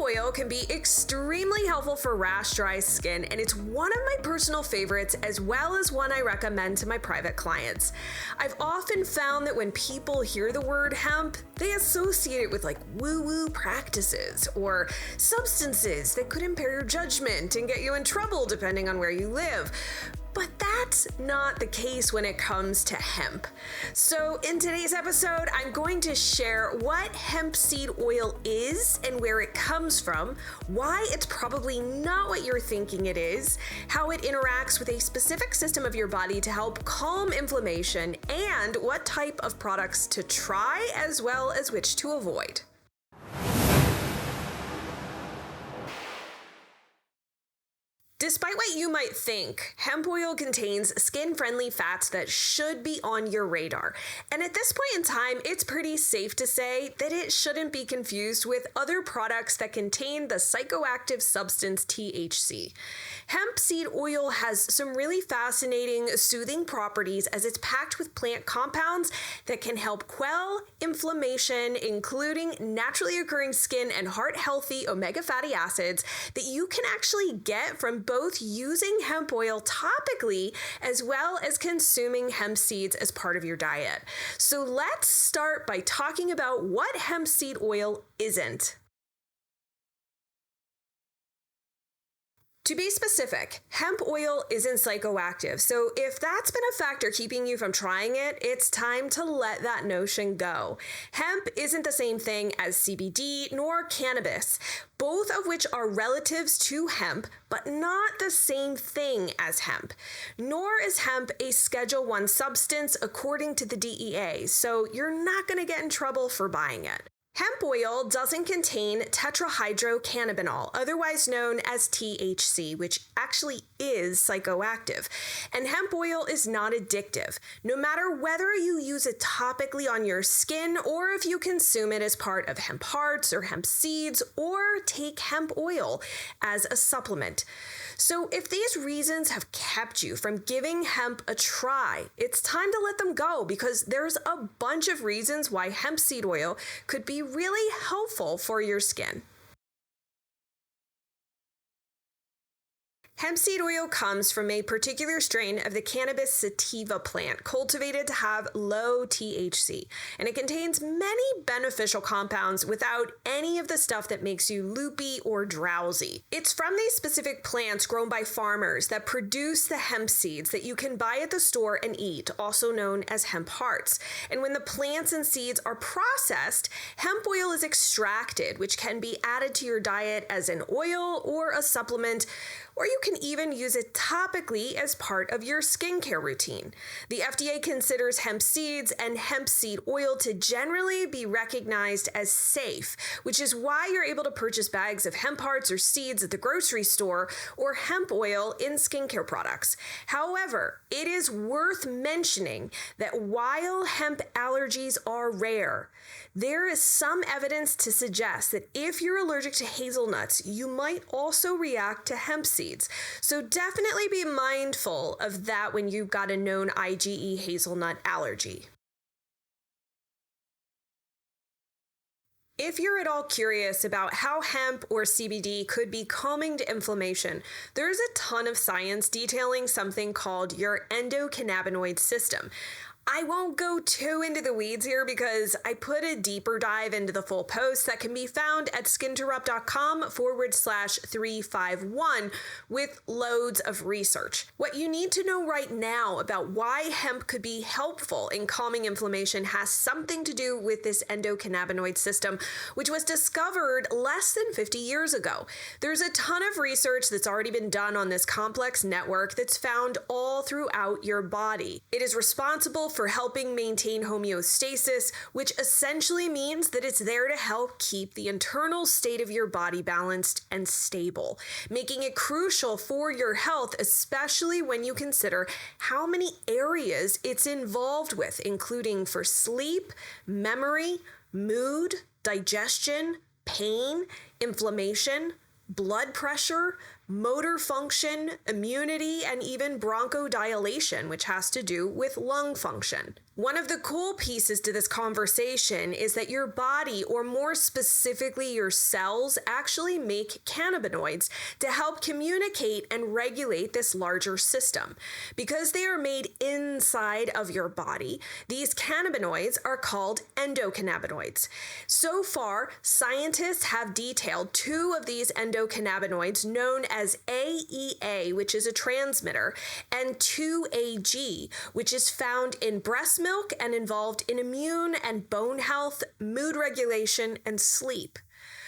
oil can be extremely helpful for rash, dry skin, and it's one of my personal favorites as well as one I recommend to my private clients. I've often found that when people hear the word hemp, they associate it with like woo-woo practices or substances that could impair your judgment and get you in trouble depending on where you live. But that's not the case when it comes to hemp. So in today's episode, I'm going to share what hemp seed oil is and where it comes from, why it's probably not what you're thinking it is, how it interacts with a specific system of your body to help calm inflammation, and what type of products to try as well as which to avoid. Despite what you might think, hemp oil contains skin-friendly fats that should be on your radar. And at this point in time, it's pretty safe to say that it shouldn't be confused with other products that contain the psychoactive substance THC. Hemp seed oil has some really fascinating, soothing properties as it's packed with plant compounds that can help quell inflammation, including naturally occurring skin and heart-healthy omega fatty acids that you can actually get from both using hemp oil topically as well as consuming hemp seeds as part of your diet. So let's start by talking about what hemp seed oil isn't. To be specific, hemp oil isn't psychoactive, so if that's been a factor keeping you from trying it, it's time to let that notion go. Hemp isn't the same thing as CBD nor cannabis, both of which are relatives to hemp, but not the same thing as hemp. Nor is hemp a Schedule I substance according to the DEA, so you're not going to get in trouble for buying it. Hemp oil doesn't contain tetrahydrocannabinol, otherwise known as THC, which actually is psychoactive. And hemp oil is not addictive, no matter whether you use it topically on your skin or if you consume it as part of hemp hearts or hemp seeds or take hemp oil as a supplement. So if these reasons have kept you from giving hemp a try, it's time to let them go because there's a bunch of reasons why hemp seed oil could be really helpful for your skin. Hemp seed oil comes from a particular strain of the cannabis sativa plant, cultivated to have low THC, and it contains many beneficial compounds without any of the stuff that makes you loopy or drowsy. It's from these specific plants grown by farmers that produce the hemp seeds that you can buy at the store and eat, also known as hemp hearts. And when the plants and seeds are processed, hemp oil is extracted, which can be added to your diet as an oil or a supplement, or you can even use it topically as part of your skincare routine. The FDA considers hemp seeds and hemp seed oil to generally be recognized as safe, which is why you're able to purchase bags of hemp hearts or seeds at the grocery store or hemp oil in skincare products. However, it is worth mentioning that while hemp allergies are rare, there is some evidence to suggest that if you're allergic to hazelnuts, you might also react to hemp seeds. So definitely be mindful of that when you've got a known IgE hazelnut allergy. If you're at all curious about how hemp or CBD could be calming to inflammation, there's a ton of science detailing something called your endocannabinoid system. I won't go too into the weeds here because I put a deeper dive into the full post that can be found at skinterrupt.com/351 with loads of research. What you need to know right now about why hemp could be helpful in calming inflammation has something to do with this endocannabinoid system, which was discovered less than 50 years ago. There's a ton of research that's already been done on this complex network that's found all throughout your body. It is responsible for helping maintain homeostasis, which essentially means that it's there to help keep the internal state of your body balanced and stable, making it crucial for your health, especially when you consider how many areas it's involved with, including for sleep, memory, mood, digestion, pain, inflammation, blood pressure, motor function, immunity, and even bronchodilation, which has to do with lung function. One of the cool pieces to this conversation is that your body, or more specifically your cells, actually make cannabinoids to help communicate and regulate this larger system. Because they are made inside of your body, these cannabinoids are called endocannabinoids. So far, scientists have detailed 2 of these endocannabinoids known as AEA, which is a transmitter, and 2AG, which is found in breast milk and involved in immune and bone health, mood regulation, and sleep.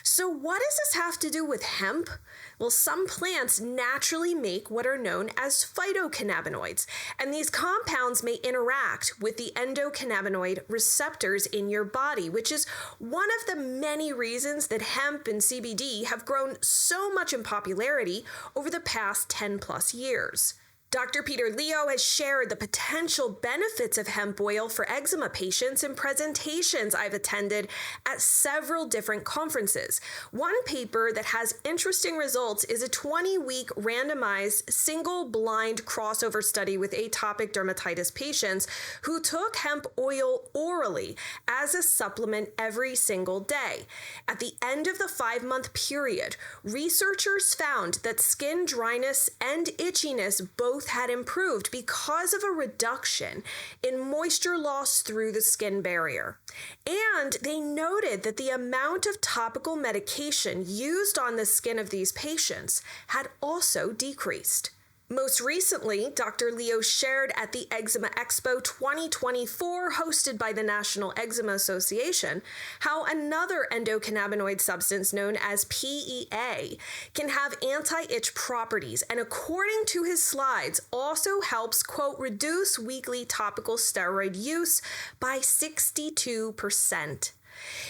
So what does this have to do with hemp? Well, some plants naturally make what are known as phytocannabinoids, and these compounds may interact with the endocannabinoid receptors in your body, which is one of the many reasons that hemp and CBD have grown so much in popularity over the past 10 plus years. Dr. Peter Leo has shared the potential benefits of hemp oil for eczema patients in presentations I've attended at several different conferences. One paper that has interesting results is a 20-week randomized single-blind crossover study with atopic dermatitis patients who took hemp oil orally as a supplement every single day. At the end of the 5-month period, researchers found that skin dryness and itchiness both had improved because of a reduction in moisture loss through the skin barrier. And they noted that the amount of topical medication used on the skin of these patients had also decreased. Most recently, Dr. Leo shared at the Eczema Expo 2024, hosted by the National Eczema Association, how another endocannabinoid substance known as PEA can have anti-itch properties, and according to his slides, also helps, quote, reduce weekly topical steroid use by 62%.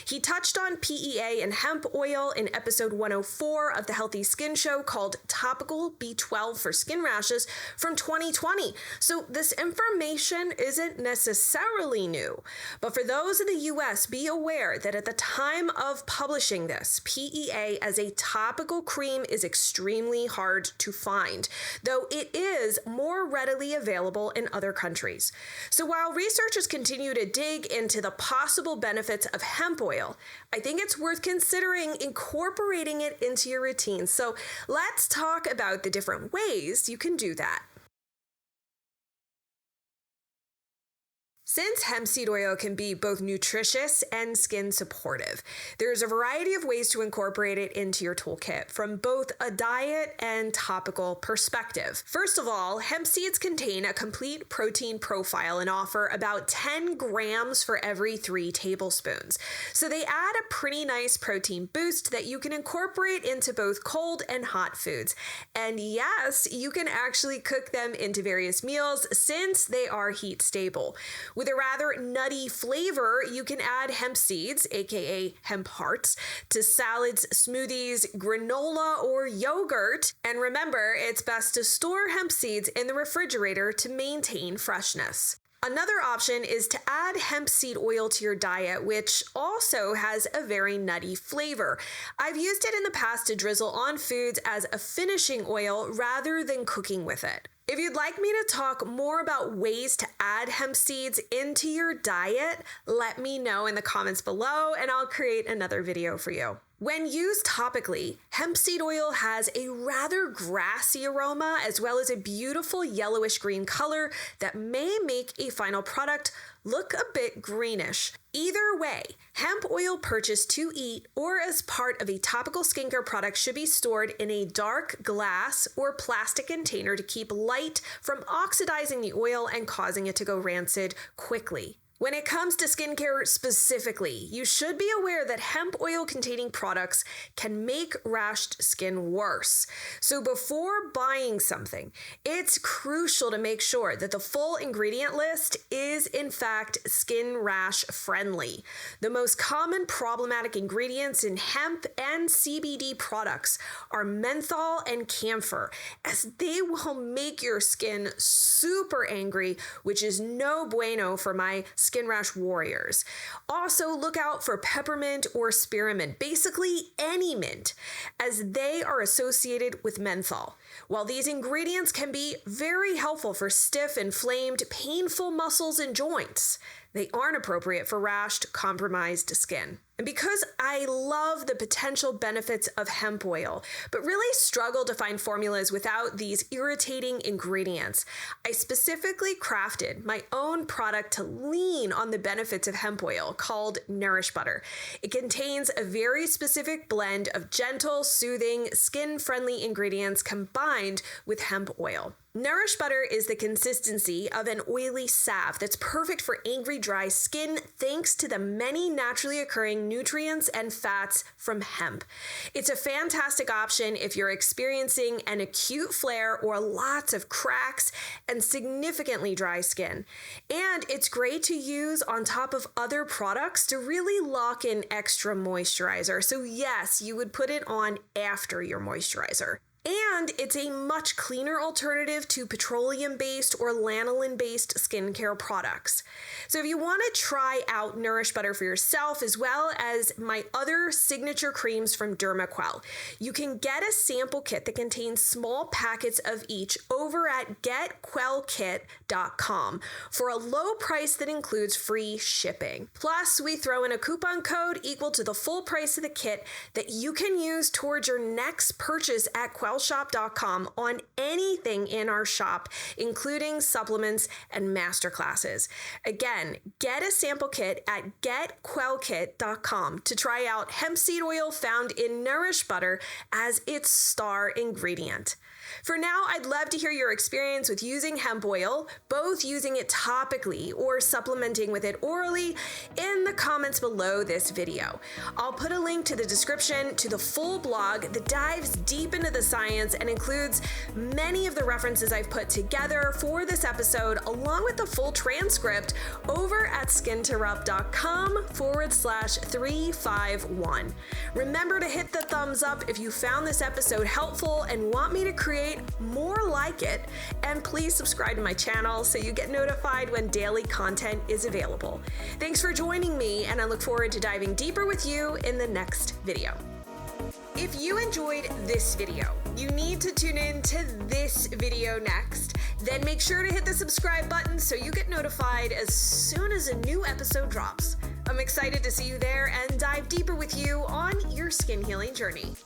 He touched on PEA and hemp oil in episode 104 of the Healthy Skin Show called Topical B12 for Skin Rashes from 2020. So this information isn't necessarily new. But for those in the US, be aware that at the time of publishing this, PEA as a topical cream is extremely hard to find, though it is more readily available in other countries. So while researchers continue to dig into the possible benefits of hemp oil, I think it's worth considering incorporating it into your routine. So let's talk about the different ways you can do that. Since hemp seed oil can be both nutritious and skin supportive, there's a variety of ways to incorporate it into your toolkit from both a diet and topical perspective. First of all, hemp seeds contain a complete protein profile and offer about 10 grams for every 3 tablespoons. So they add a pretty nice protein boost that you can incorporate into both cold and hot foods. And yes, you can actually cook them into various meals since they are heat stable. With a rather nutty flavor, you can add hemp seeds, aka hemp hearts, to salads, smoothies, granola, or yogurt. And remember, it's best to store hemp seeds in the refrigerator to maintain freshness. Another option is to add hemp seed oil to your diet, which also has a very nutty flavor. I've used it in the past to drizzle on foods as a finishing oil rather than cooking with it. If you'd like me to talk more about ways to add hemp seeds into your diet, let me know in the comments below and I'll create another video for you. When used topically, hemp seed oil has a rather grassy aroma as well as a beautiful yellowish green color that may make a final product look a bit greenish. Either way, hemp oil purchased to eat or as part of a topical skincare product should be stored in a dark glass or plastic container to keep light from oxidizing the oil and causing it to go rancid quickly. When it comes to skincare specifically, you should be aware that hemp oil containing products can make rashed skin worse. So before buying something, it's crucial to make sure that the full ingredient list is in fact skin rash friendly. The most common problematic ingredients in hemp and CBD products are menthol and camphor, as they will make your skin super angry, which is no bueno for my skin skin rash warriors. Also, look out for peppermint or spearmint, basically any mint, as they are associated with menthol. While these ingredients can be very helpful for stiff, inflamed, painful muscles and joints, they aren't appropriate for rashed, compromised skin. And because I love the potential benefits of hemp oil, but really struggle to find formulas without these irritating ingredients, I specifically crafted my own product to lean on the benefits of hemp oil called Nourish Butter. It contains a very specific blend of gentle, soothing, skin-friendly ingredients combined with hemp oil. Nourish Butter is the consistency of an oily salve that's perfect for angry, dry skin thanks to the many naturally occurring nutrients and fats from hemp. It's a fantastic option if you're experiencing an acute flare or lots of cracks and significantly dry skin. And it's great to use on top of other products to really lock in extra moisturizer. So yes, you would put it on after your moisturizer. And it's a much cleaner alternative to petroleum-based or lanolin-based skincare products. So if you want to try out Nourish Butter for yourself, as well as my other signature creams from Quell, you can get a sample kit that contains small packets of each over at getquellkit.com for a low price that includes free shipping. Plus, we throw in a coupon code equal to the full price of the kit that you can use towards your next purchase at quellshop.com on anything in our shop, including supplements and masterclasses. Again, get a sample kit at getquellkit.com to try out hemp seed oil found in Nourish Butter as its star ingredient. For now, I'd love to hear your experience with using hemp oil, both using it topically or supplementing with it orally, in the comments below this video. I'll put a link to the description to the full blog that dives deep into the science and includes many of the references I've put together for this episode, along with the full transcript over at skinterrupt.com/351. Remember to hit the thumbs up if you found this episode helpful and want me to create more like it, and please subscribe to my channel so you get notified when daily content is available. Thanks for joining me, and I look forward to diving deeper with you in the next video. If you enjoyed this video, you need to tune in to this video next. Then make sure to hit the subscribe button so you get notified as soon as a new episode drops. I'm excited to see you there and dive deeper with you on your skin healing journey.